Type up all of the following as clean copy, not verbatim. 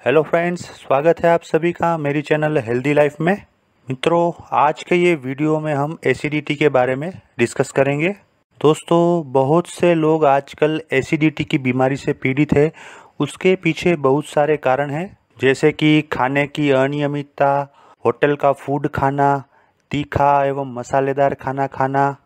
Hello friends, स्वागत है आप सभी का मेरी चैनल हेल्दी लाइफ में। मित्रों, आज के ये वीडियो में हम एसिडिटी के बारे में डिस्कस करेंगे। दोस्तों, बहुत से लोग आजकल एसिडिटी की बीमारी से पीड़ित है। उसके पीछे बहुत सारे कारण हैं, जैसे कि खाने की अनियमितता, होटल का फूड खाना, तीखा एवं मसालेदार खाना खाना,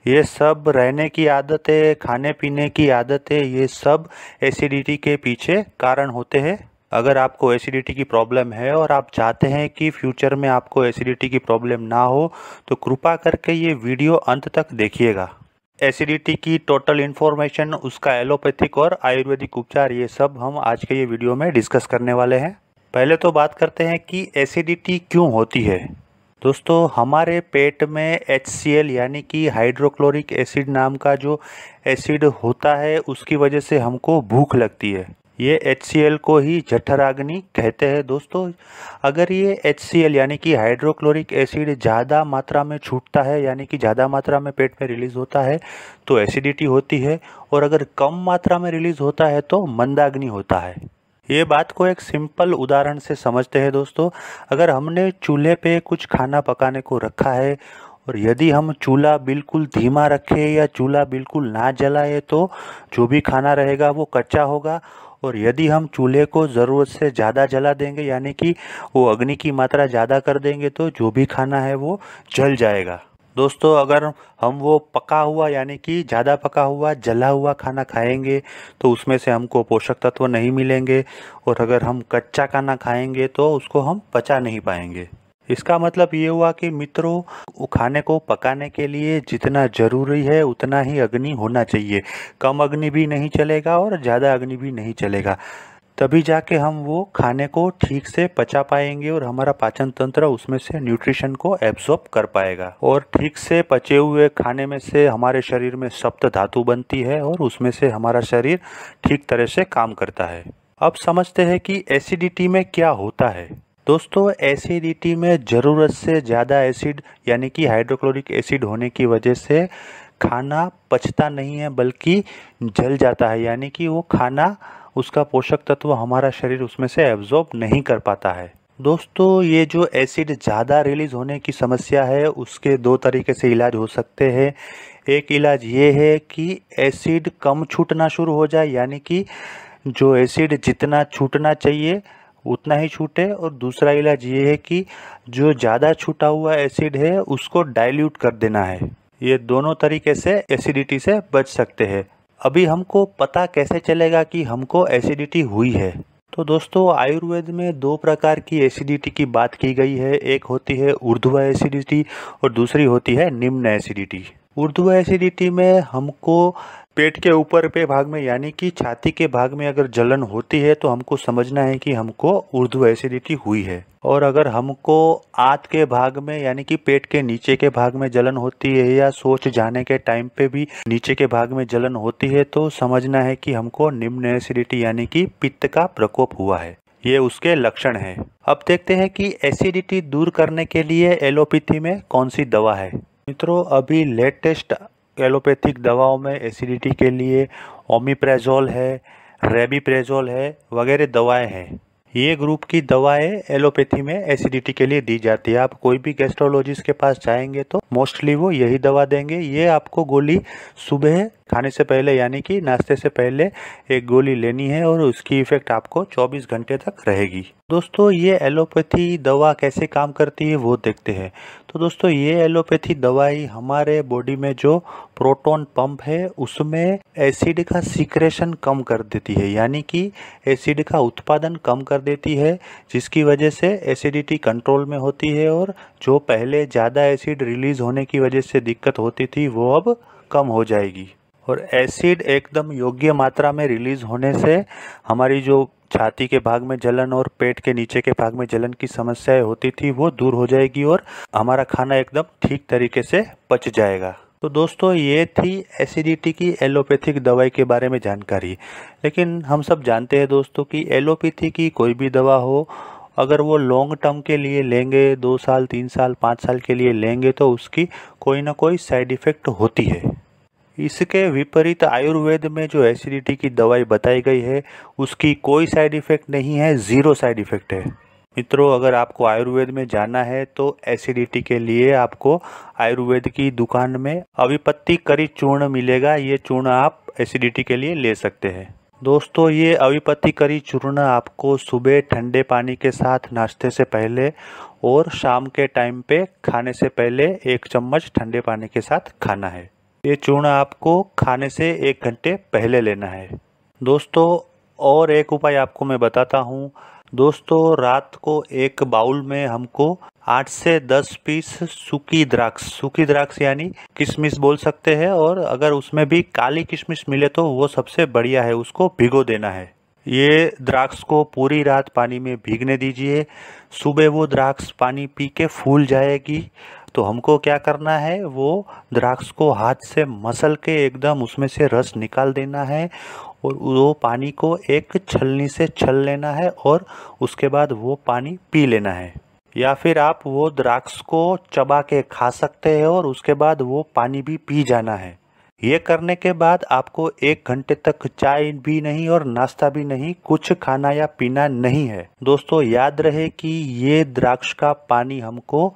ये सब रहने की आदतें, खाने पीने की आदतें, ये सब एसिडिटी के पीछे कारण होते हैं। अगर आपको एसिडिटी की प्रॉब्लम है और आप चाहते हैं कि फ्यूचर में आपको एसिडिटी की प्रॉब्लम ना हो, तो कृपा करके ये वीडियो अंत तक देखिएगा। एसिडिटी की टोटल इन्फॉर्मेशन, उसका एलोपैथिक और आयुर्वेदिक उपचार, ये सब हम आज के ये वीडियो में डिस्कस करने वाले हैं। पहले तो बात करते हैं कि एसिडिटी क्यों होती है। दोस्तों, हमारे पेट में HCl यानी कि हाइड्रोक्लोरिक एसिड नाम का जो एसिड होता है, उसकी वजह से हमको भूख लगती है। ये HCl को ही जठराग्नि कहते हैं। दोस्तों, अगर ये HCl यानी कि हाइड्रोक्लोरिक एसिड ज़्यादा मात्रा में छूटता है, यानी कि ज़्यादा मात्रा में पेट में रिलीज़ होता है, तो एसिडिटी होती है। और अगर कम मात्रा में रिलीज़ होता है तो मंदाग्नि होता है। ये बात को एक सिंपल उदाहरण से समझते हैं। दोस्तों, अगर हमने चूल्हे पे कुछ खाना पकाने को रखा है और यदि हम चूल्हा बिल्कुल धीमा रखें या चूल्हा बिल्कुल ना जलाए, तो जो भी खाना रहेगा वो कच्चा होगा। और यदि हम चूल्हे को ज़रूरत से ज़्यादा जला देंगे, यानी कि वो अग्नि की मात्रा ज़्यादा कर देंगे, तो जो भी खाना है वो जल जाएगा। दोस्तों, अगर हम वो पका हुआ यानी कि ज़्यादा पका हुआ जला हुआ खाना खाएंगे, तो उसमें से हमको पोषक तत्व नहीं मिलेंगे। और अगर हम कच्चा खाना खाएंगे तो उसको हम पचा नहीं पाएंगे। इसका मतलब ये हुआ कि मित्रों, वो खाने को पकाने के लिए जितना ज़रूरी है उतना ही अग्नि होना चाहिए। कम अग्नि भी नहीं चलेगा और ज़्यादा अग्नि भी नहीं चलेगा। तभी जाके हम वो खाने को ठीक से पचा पाएंगे और हमारा पाचन तंत्र उसमें से न्यूट्रिशन को एब्जॉर्ब कर पाएगा। और ठीक से पचे हुए खाने में से हमारे शरीर में सप्त धातु बनती है और उसमें से हमारा शरीर ठीक तरह से काम करता है। अब समझते हैं कि एसिडिटी में क्या होता है। दोस्तों, एसिडिटी में ज़रूरत से ज़्यादा एसिड यानी कि हाइड्रोक्लोरिक एसिड होने की वजह से खाना पचता नहीं है, बल्कि जल जाता है। यानी कि वो खाना, उसका पोषक तत्व हमारा शरीर उसमें से एब्जॉर्ब नहीं कर पाता है। दोस्तों, ये जो एसिड ज़्यादा रिलीज होने की समस्या है, उसके दो तरीके से इलाज हो सकते हैं। एक इलाज ये है कि एसिड कम छूटना शुरू हो जाए, यानी कि जो एसिड जितना छूटना चाहिए उतना ही छूटे। और दूसरा इलाज ये है कि जो ज़्यादा छूटा हुआ एसिड है उसको डाइल्यूट कर देना है। ये दोनों तरीके से एसिडिटी से बच सकते हैं। अभी हमको पता कैसे चलेगा कि हमको एसिडिटी हुई है? तो दोस्तों, आयुर्वेद में दो प्रकार की एसिडिटी की बात की गई है। एक होती है ऊर्ध्व एसिडिटी और दूसरी होती है निम्न एसिडिटी। ऊर्ध्व एसिडिटी में हमको पेट के ऊपर के भाग में यानी कि छाती के भाग में अगर जलन होती है, तो हमको समझना है कि हमको ऊर्ध्व एसिडिटी हुई है। और अगर हमको आंत के भाग में यानी कि पेट के नीचे के भाग में जलन होती है या शौच जाने के टाइम पे भी नीचे के भाग में जलन होती है, तो समझना है कि हमको निम्न एसिडिटी यानी कि पित्त का प्रकोप हुआ है। ये उसके लक्षण हैं। अब देखते हैं कि एसिडिटी दूर करने के लिए एलोपैथी में कौन सी दवा है। मित्रों, अभी लेटेस्ट एलोपैथिक दवाओं में एसिडिटी के लिए ओमिप्रेजोल है, रेबिप्रेजोल है, वगैरह दवाएं हैं। ये ग्रुप की दवाएं एलोपैथी में एसिडिटी के लिए दी जाती है। आप कोई भी गैस्ट्रोलॉजिस्ट के पास जाएंगे तो मोस्टली वो यही दवा देंगे। ये आपको गोली सुबह खाने से पहले यानी कि नाश्ते से पहले एक गोली लेनी है और उसकी इफेक्ट आपको 24 घंटे तक रहेगी। दोस्तों, ये एलोपैथी दवा कैसे काम करती है वो देखते हैं। तो दोस्तों, ये एलोपैथी दवाई हमारे बॉडी में जो प्रोटॉन पंप है उसमें एसिड का सीक्रेशन कम कर देती है, यानी कि एसिड का उत्पादन कम कर देती है, जिसकी वजह से एसिडिटी कंट्रोल में होती है। और जो पहले ज़्यादा एसिड रिलीज होने की वजह से दिक्कत होती थी वो अब कम हो जाएगी। और एसिड एकदम योग्य मात्रा में रिलीज होने से हमारी जो छाती के भाग में जलन और पेट के नीचे के भाग में जलन की समस्याएं होती थी वो दूर हो जाएगी और हमारा खाना एकदम ठीक तरीके से पच जाएगा। तो दोस्तों, ये थी एसिडिटी की एलोपैथिक दवाई के बारे में जानकारी। लेकिन हम सब जानते हैं दोस्तों कि एलोपैथी की कोई भी दवा हो, अगर वो लॉन्ग टर्म के लिए लेंगे, 2 साल 3 साल 5 साल के लिए लेंगे, तो उसकी कोई ना कोई साइड इफ़ेक्ट होती है। इसके विपरीत आयुर्वेद में जो एसिडिटी की दवाई बताई गई है उसकी कोई साइड इफ़ेक्ट नहीं है, ज़ीरो साइड इफ़ेक्ट है। मित्रों, अगर आपको आयुर्वेद में जाना है तो एसिडिटी के लिए आपको आयुर्वेद की दुकान में अविपत्ति करी चूर्ण मिलेगा। ये चूर्ण आप एसिडिटी के लिए ले सकते हैं। दोस्तों, ये अविपत्ति करी चूर्ण आपको सुबह ठंडे पानी के साथ नाश्ते से पहले और शाम के टाइम पे खाने से पहले 1 चम्मच ठंडे पानी के साथ खाना है। ये चूर्ण आपको खाने से 1 घंटे पहले लेना है। दोस्तों, और एक उपाय आपको मैं बताता हूँ। दोस्तों, रात को एक बाउल में हमको 8 से 10 पीस सूखी द्राक्ष यानी किशमिश बोल सकते हैं, और अगर उसमें भी काली किशमिश मिले तो वो सबसे बढ़िया है, उसको भिगो देना है। ये द्राक्ष को पूरी रात पानी में भीगने दीजिए। सुबह वो द्राक्ष पानी पी के फूल जाएगी तो हमको क्या करना है, वो द्राक्ष को हाथ से मसल के एकदम उसमें से रस निकाल देना है और वो पानी को एक छलनी से छल लेना है और उसके बाद वो पानी पी लेना है। या फिर आप वो द्राक्ष को चबा के खा सकते हैं और उसके बाद वो पानी भी पी जाना है। ये करने के बाद आपको 1 घंटे तक चाय भी नहीं और नाश्ता भी नहीं, कुछ खाना या पीना नहीं है। दोस्तों, याद रहे कि ये द्राक्ष का पानी हमको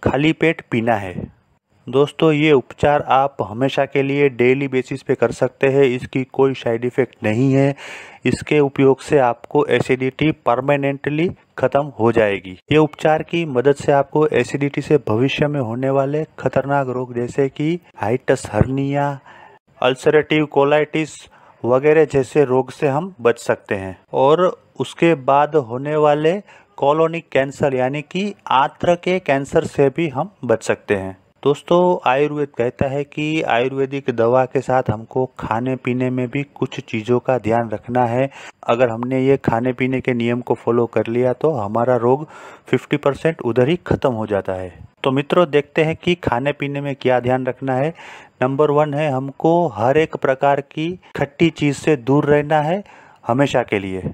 खाली पेट पीना है। दोस्तों, ये उपचार आप हमेशा के लिए डेली बेसिस पे कर सकते हैं। इसकी कोई साइड इफ़ेक्ट नहीं है। इसके उपयोग से आपको एसिडिटी परमानेंटली ख़त्म हो जाएगी। ये उपचार की मदद से आपको एसिडिटी से भविष्य में होने वाले खतरनाक रोग जैसे कि हाइटस हर्निया, अल्सरेटिव कोलाइटिस वगैरह जैसे रोग से हम बच सकते हैं, और उसके बाद होने वाले कोलोनिक कैंसर यानी कि आंत्र के कैंसर से भी हम बच सकते हैं। दोस्तों, आयुर्वेद कहता है कि आयुर्वेदिक दवा के साथ हमको खाने पीने में भी कुछ चीज़ों का ध्यान रखना है। अगर हमने ये खाने पीने के नियम को फॉलो कर लिया तो हमारा रोग 50% उधर ही ख़त्म हो जाता है। तो मित्रों, देखते हैं कि खाने पीने में क्या ध्यान रखना है। नंबर 1 है, हमको हर एक प्रकार की खट्टी चीज़ से दूर रहना है हमेशा के लिए।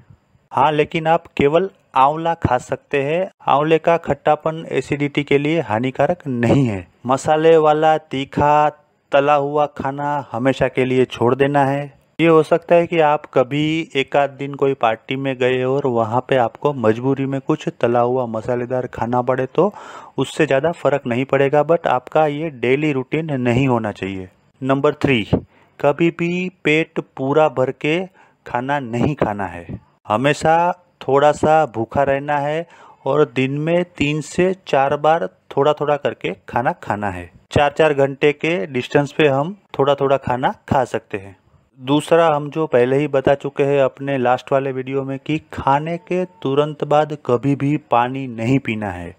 हाँ, लेकिन आप केवल आंवला खा सकते हैं। आंवले का खट्टापन एसिडिटी के लिए हानिकारक नहीं है। मसाले वाला तीखा तला हुआ खाना हमेशा के लिए छोड़ देना है। ये हो सकता है कि आप कभी एक आध दिन कोई पार्टी में गए और वहाँ पे आपको मजबूरी में कुछ तला हुआ मसालेदार खाना पड़े, तो उससे ज़्यादा फर्क नहीं पड़ेगा, बट आपका ये डेली रूटीन नहीं होना चाहिए। नंबर 3, कभी भी पेट पूरा भर के खाना नहीं खाना है। हमेशा थोड़ा सा भूखा रहना है और दिन में 3 से 4 बार थोड़ा थोड़ा करके खाना खाना है। 4-4 घंटे के डिस्टेंस पे हम थोड़ा थोड़ा खाना खा सकते हैं। दूसरा, हम जो पहले ही बता चुके हैं अपने लास्ट वाले वीडियो में कि खाने के तुरंत बाद कभी भी पानी नहीं पीना है।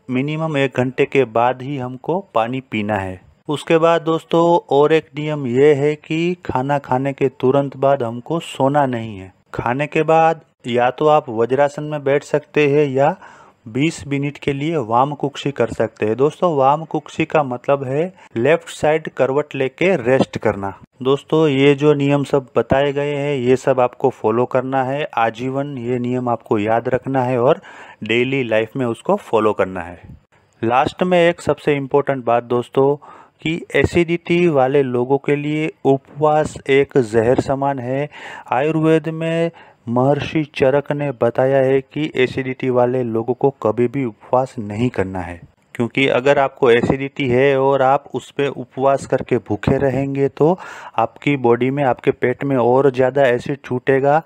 मिनिमम 1 घंटे के बाद ही हमको पानी पीना है। उसके बाद दोस्तों, और एक नियम ये है कि खाना खाने के तुरंत बाद हमको सोना नहीं है। खाने के बाद या तो आप वज्रासन में बैठ सकते हैं या 20 मिनट के लिए वाम कुक्षी कर सकते हैं। दोस्तों, वाम कुक्षी का मतलब है लेफ्ट साइड करवट लेके रेस्ट करना। दोस्तों, ये जो नियम सब बताए गए हैं ये सब आपको फॉलो करना है आजीवन। ये नियम आपको याद रखना है और डेली लाइफ में उसको फॉलो करना है। लास्ट में एक सबसे इम्पोर्टेंट बात दोस्तों, कि एसिडिटी वाले लोगों के लिए उपवास एक जहर समान है। आयुर्वेद में महर्षि चरक ने बताया है कि एसिडिटी वाले लोगों को कभी भी उपवास नहीं करना है, क्योंकि अगर आपको एसिडिटी है और आप उस पर उपवास करके भूखे रहेंगे तो आपकी बॉडी में, आपके पेट में और ज़्यादा एसिड छूटेगा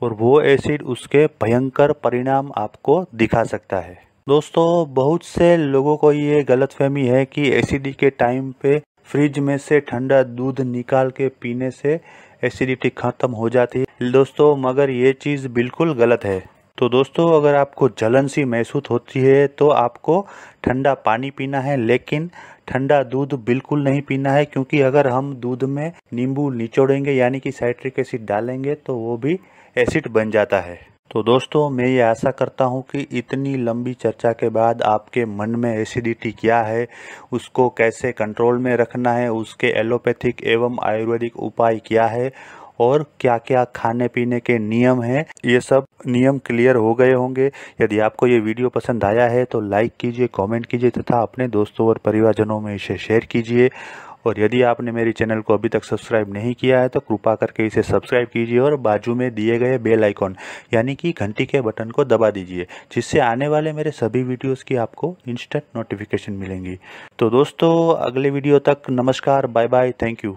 और वो एसिड उसके भयंकर परिणाम आपको दिखा सकता है। दोस्तों, बहुत से लोगों को ये गलतफहमी है कि एसिडिटी के टाइम पे फ्रिज में से ठंडा दूध निकाल के पीने से एसिडिटी ख़त्म हो जाती है। दोस्तों, मगर ये चीज़ बिल्कुल गलत है। तो दोस्तों, अगर आपको जलन सी महसूस होती है तो आपको ठंडा पानी पीना है, लेकिन ठंडा दूध बिल्कुल नहीं पीना है, क्योंकि अगर हम दूध में नींबू निचोड़ेंगे यानी कि साइट्रिक एसिड डालेंगे तो वो भी एसिड बन जाता है। तो दोस्तों, मैं ये आशा करता हूँ कि इतनी लंबी चर्चा के बाद आपके मन में एसिडिटी क्या है, उसको कैसे कंट्रोल में रखना है, उसके एलोपैथिक एवं आयुर्वेदिक उपाय क्या है और क्या क्या खाने पीने के नियम हैं, ये सब नियम क्लियर हो गए होंगे। यदि आपको ये वीडियो पसंद आया है तो लाइक कीजिए, कमेंट कीजिए तथा अपने दोस्तों और परिवारजनों में इसे शेयर कीजिए। और यदि आपने मेरे चैनल को अभी तक सब्सक्राइब नहीं किया है तो कृपा करके इसे सब्सक्राइब कीजिए और बाजू में दिए गए बेल आइकॉन यानी कि घंटी के बटन को दबा दीजिए, जिससे आने वाले मेरे सभी वीडियोस की आपको इंस्टेंट नोटिफिकेशन मिलेंगी। तो दोस्तों, अगले वीडियो तक नमस्कार, बाय बाय, थैंक यू।